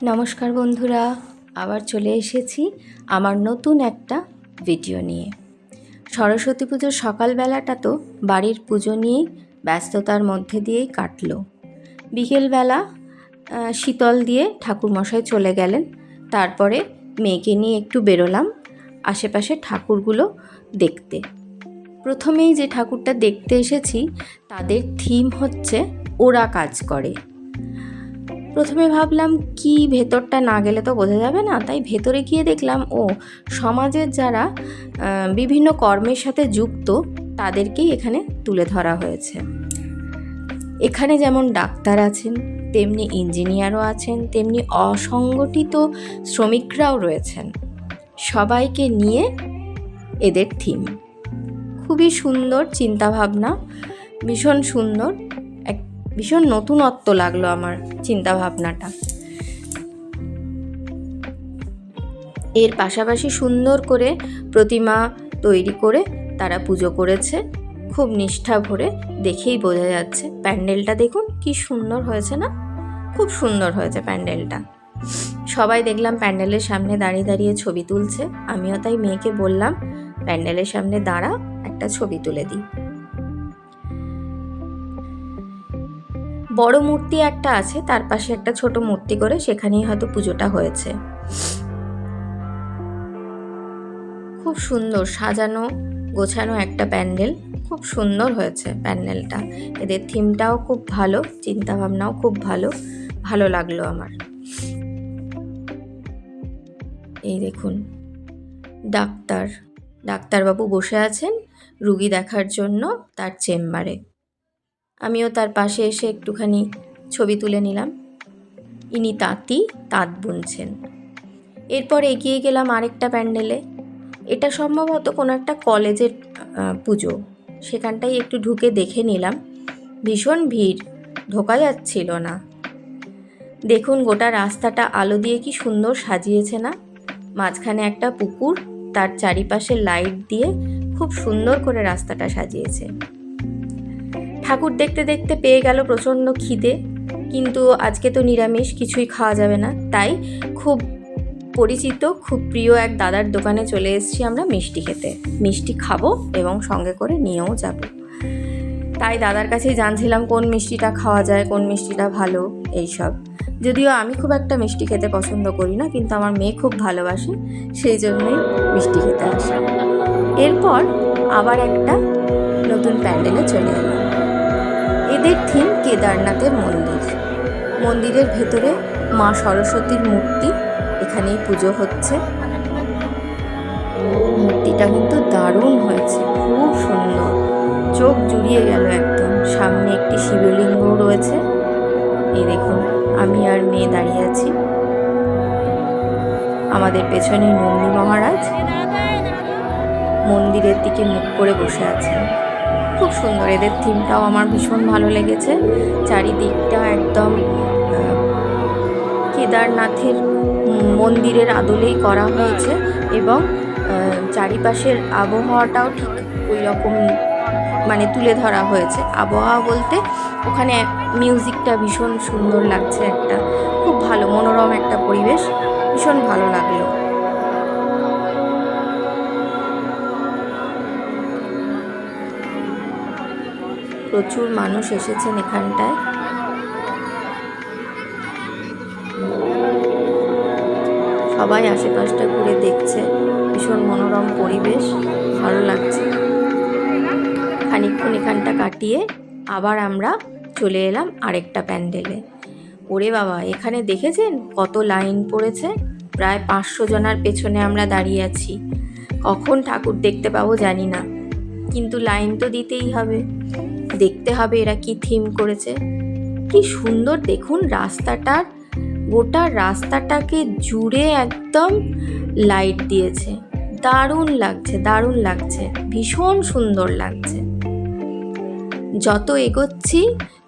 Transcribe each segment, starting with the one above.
নমস্কার বন্ধুরা, আবার চলে এসেছি আমার নতুন একটা ভিডিও নিয়ে। সরস্বতী পুজোর সকালবেলাটা তো বাড়ির পুজো নিয়েই ব্যস্ততার মধ্যে দিয়েই কাটলো। বিকেলবেলা শীতল দিয়ে ঠাকুরমশাই চলে গেলেন, তারপরে মেয়েকে নিয়ে একটু বেরোলাম আশেপাশে ঠাকুরগুলো দেখতে। প্রথমেই যে ঠাকুরটা দেখতে এসেছি তাদের থিম হচ্ছে ওরা কাজ করে। প্রথমে ভাবলাম কি ভেতরটা না গেলে তো বোঝা যাবে না, তাই ভেতরে গিয়ে দেখলাম সমাজের যারা বিভিন্ন কর্মের সাথে যুক্ত তাদেরকেই এখানে তুলে ধরা হয়েছে। এখানে যেমন ডাক্তার আছেন, তেমনি ইঞ্জিনিয়ারও আছেন, তেমনি অসংগঠিত শ্রমিকরাও রয়েছেন। সবাইকে নিয়ে এদের থিম। খুবই সুন্দর চিন্তাভাবনা, ভীষণ সুন্দর, ভীষণ নতুনত্ব লাগলো আমার চিন্তাভাবনাটা। এর পাশাপাশি সুন্দর করে প্রতিমা তৈরি করে তারা পুজো করেছে, খুব নিষ্ঠা ভরে, দেখেই বোঝা যাচ্ছে। প্যান্ডেলটা দেখুন কি সুন্দর হয়েছে না? খুব সুন্দর হয়েছে প্যান্ডেলটা। সবাই দেখলাম প্যান্ডেলের সামনে দাঁড়িয়ে দাঁড়িয়ে ছবি তুলছে। আমিও তাই মেয়েকে বললাম, প্যান্ডেলের সামনে দাঁড়া, একটা ছবি তুলে দিই। বড় মূর্তি একটা আছে, তার পাশে একটা ছোট মূর্তি করে সেখানেই হয়তো পুজোটা হয়েছে। খুব সুন্দর সাজানো গোছানো একটা প্যান্ডেল, খুব সুন্দর হয়েছে প্যান্ডেলটা। এদের থিমটাও খুব ভালো, চিন্তাভাবনাও খুব ভালো, ভালো লাগলো আমার। এই দেখুন, ডাক্তারবাবু বসে আছেন রুগী দেখার জন্য তার চেম্বারে। আমিও তার পাশে এসে একটুখানি ছবি তুলে নিলাম। ইনি তাঁত বুনছেন। এরপর এগিয়ে গেলাম আরেকটা প্যান্ডেলে। এটা সম্ভবত কোনো একটা কলেজের পুজো, সেখানটাই একটু ঢুকে দেখে নিলাম। ভীষণ ভিড়, ঢোকা যাচ্ছিল না। দেখুন গোটা রাস্তাটা আলো দিয়ে কি সুন্দর সাজিয়েছে না? মাঝখানে একটা পুকুর, তার চারিপাশে লাইট দিয়ে খুব সুন্দর করে রাস্তাটা সাজিয়েছে। ঠাকুর দেখতে দেখতে পেয়ে গেল প্রচণ্ড খিদে, কিন্তু আজকে তো নিরামিষ, কিছুই খাওয়া যাবে না। তাই খুব পরিচিত, খুব প্রিয় এক দাদার দোকানে চলে এসেছি আমরা মিষ্টি খেতে। মিষ্টি খাবো এবং সঙ্গে করে নিয়েও যাব। তাই দাদার কাছেই জানছিলাম কোন মিষ্টিটা খাওয়া যায়, কোন মিষ্টিটা ভালো, এইসব। যদিও আমি খুব একটা মিষ্টি খেতে পছন্দ করি না, কিন্তু আমার মেয়ে খুব ভালোবাসে, সেই জন্যই মিষ্টি খেতে আসে। এরপর আবার একটা নতুন প্যান্ডেলে চলে এলাম। এদের থিম কেদারনাথের মন্দির। মন্দিরের ভেতরে মা সরস্বতীর মূর্তি, এখানেই পুজো হচ্ছে। মূর্তিটা কিন্তু দারুণ হয়েছে, খুব সুন্দর, চোখ জুড়িয়ে গেল একদম। সামনে একটি শিবলিঙ্গ রয়েছে। এই দেখুন, আমি আর মেয়ে দাঁড়িয়ে আছি। আমাদের পেছনে নন্দী মহারাজ মন্দিরের দিকে মুখ করে বসে আছেন। খুব সুন্দর, এদের থিমটাও আমার ভীষণ ভালো লেগেছে। চারিদিকটা একদম কেদারনাথের মন্দিরের আদলেই করা হয়েছে এবং চারিপাশের আবহাওয়াটাও ঠিক ওই রকম মানে তুলে ধরা হয়েছে। আবহাওয়া বলতে ওখানে মিউজিকটা ভীষণ সুন্দর লাগছে, একটা খুব ভালো মনোরম একটা পরিবেশ, ভীষণ ভালো লাগলো। প্রচুর মানুষ এসেছেন এখানটায়। সবাই আশেপাশটা ঘুরে দেখছে, ভীষণ মনোরম পরিবেশ, ভালো লাগছে। খানিকক্ষণ এখানটা কাটিয়ে আবার আমরা চলে এলাম আরেকটা প্যান্ডেলে। ওরে বাবা, এখানে দেখেছেন কত লাইন পড়েছে? প্রায় 500 জনার পেছনে আমরা দাঁড়িয়ে আছি। কখন ঠাকুর দেখতে পাবো জানি না, কিন্তু লাইন তো দিতেই হবে, দেখতে হবে এরা কি থিম করেছে। কি সুন্দর দেখুন রাস্তাটার, গোটা রাস্তাটাকে জুড়ে একদম লাইট দিয়েছে। দারুণ লাগছে, দারুণ লাগছে, ভীষণ সুন্দর লাগছে। যত এগোচ্ছি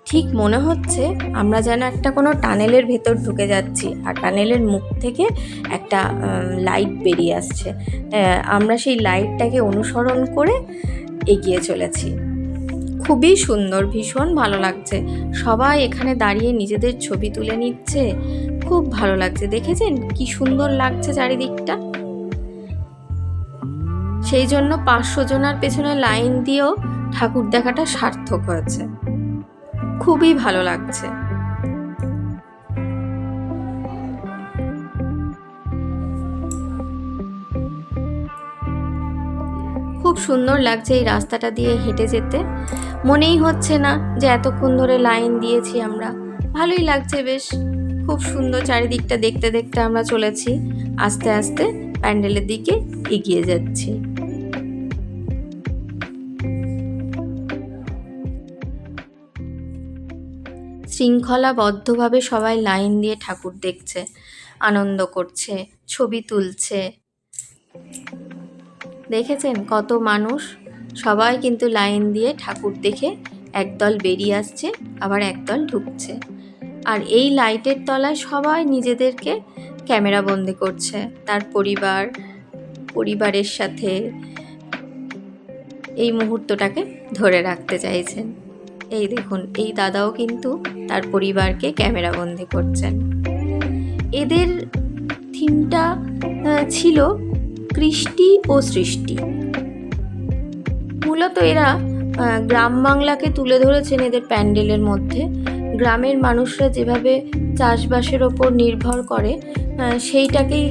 ঠিক মনে হচ্ছে আমরা যেন একটা কোনো টানেলের ভেতর ঢুকে যাচ্ছি, আর টানেলের মুখ থেকে একটা লাইট বেরিয়ে আসছে। আমরা সেই লাইটটাকে অনুসরণ করে এগিয়ে চলেছি। খুবই সুন্দর, ভীষণ ভালো লাগছে। সবাই এখানে দাঁড়িয়ে নিজেদের ছবি তুলে নিচ্ছে, খুব ভালো লাগছে। দেখেছেন কি সুন্দর লাগছে চারিদিকটা। সেই জন্য 500 জনের পেছনে লাইন দিয়েও ঠাকুর দেখাটা সার্থক হয়েছে। খুবই ভালো লাগছে। খুব সুন্দর লাগছে এই রাস্তাটা দিয়ে হেঁটে যেতে। মনেই হচ্ছে না যে এতক্ষণ ধরে লাইন দিয়েছি আমরা। ভালোই লাগছে বেশ। খুব সুন্দর চারিদিকটা দেখতে দেখতে আমরা চলেছি। আস্তে আস্তে প্যান্ডেলের দিকে এগিয়ে যাচ্ছি। শৃঙ্খলাবদ্ধভাবে সবাই লাইন দিয়ে ঠাকুর দেখছে, আনন্দ করছে, ছবি তুলছে। দেখেছেন কত মানুষ, সবাই কিন্তু লাইন দিয়ে ঠাকুর দেখে একদল বেরিয়ে আসছে, আবার একদল ঢুকছে। আর এই লাইটের তলায় সবাই নিজেদেরকে ক্যামেরা বন্দি করছে, তার পরিবারের সাথে এই মুহূর্তটাকে ধরে রাখতে চাইছেন। এই দেখুন, এই দাদাও কিন্তু তার পরিবারকে ক্যামেরা বন্দি করছেন। এদের থিমটা ছিল কৃষ্টি ও সৃষ্টি। মূলত এরা গ্রাম বাংলাকে তুলে ধরেছেন এদের প্যান্ডেলের মধ্যে। গ্রামের মানুষরা যেভাবে চাষবাসের ওপর নির্ভর করে সেইটাকেই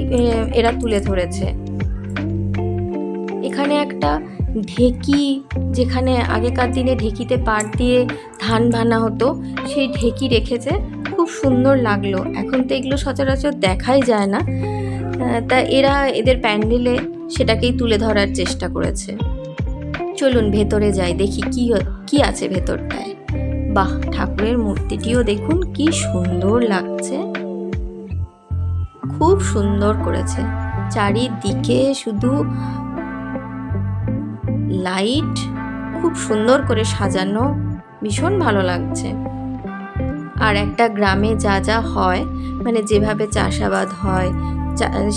এরা তুলে ধরেছে। এখানে একটা ঢেকি, যেখানে আগেকার দিনে ঢেকিতে পাট দিয়ে ধান ভানা হতো, সেই ঢেকি রেখেছে। খুব সুন্দর লাগলো। এখন তো এগুলো সচরাচর দেখাই যায় না, তা এরা এদের প্যান্ডেলে সেটাকেই তুলে ধরার চেষ্টা করেছে। চলুন ভেতরে যাই, দেখি কি আছে ভেতরটায়। বাহ, ঠাকুরের মূর্তিটিও দেখুন কি সুন্দর লাগছে। খুব সুন্দর করেছে। চারিদিকে শুধু লাইট, খুব সুন্দর করে সাজানো, ভীষণ ভালো লাগছে। আর একটা গ্রামে যা যা হয়, মানে যেভাবে চাষাবাদ হয়,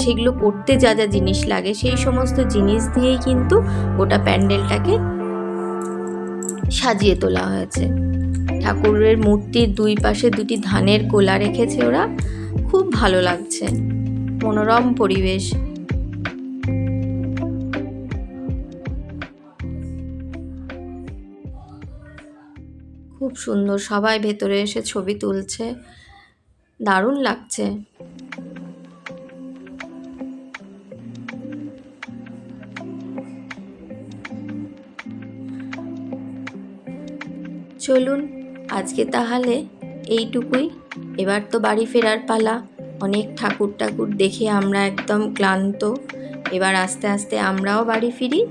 সেগুলো করতে যা যা জিনিস লাগে, সেই সমস্ত জিনিস দিয়েই কিন্তু গোটা প্যান্ডেলটাকে সাজিয়ে তোলা হয়েছে। ঠাকুরের মূর্তির দুই পাশে দুটি ধানের গোলা রেখেছে ওরা। খুব ভালো লাগছে, মনোরম পরিবেশ। খুব সুন্দর, সবাই ভেতরে এসে ছবি তুলছে, দারুণ লাগছে। চলুন আজকে তাহলে এইটুকুই। এবার তো বাড়ি ফেরার পালা। অনেক ঠাকুর দেখে আমরা একদম ক্লান্ত। এবার আস্তে আস্তে আমরাও বাড়ি ফিরি,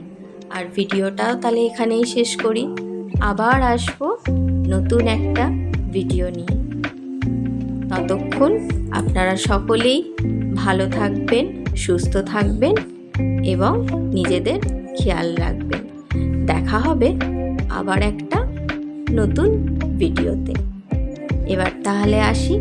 আর ভিডিওটাও তাহলে এখানেই শেষ করি। আবার আসবো নতুন একটা ভিডিও নিয়ে। ততক্ষণ আপনারা সকলেই ভালো থাকবেন, সুস্থ থাকবেন এবং নিজেদের খেয়াল রাখবেন। দেখা হবে আবার একটা নতুন ভিডিওতে। এবার তাহলে আসি।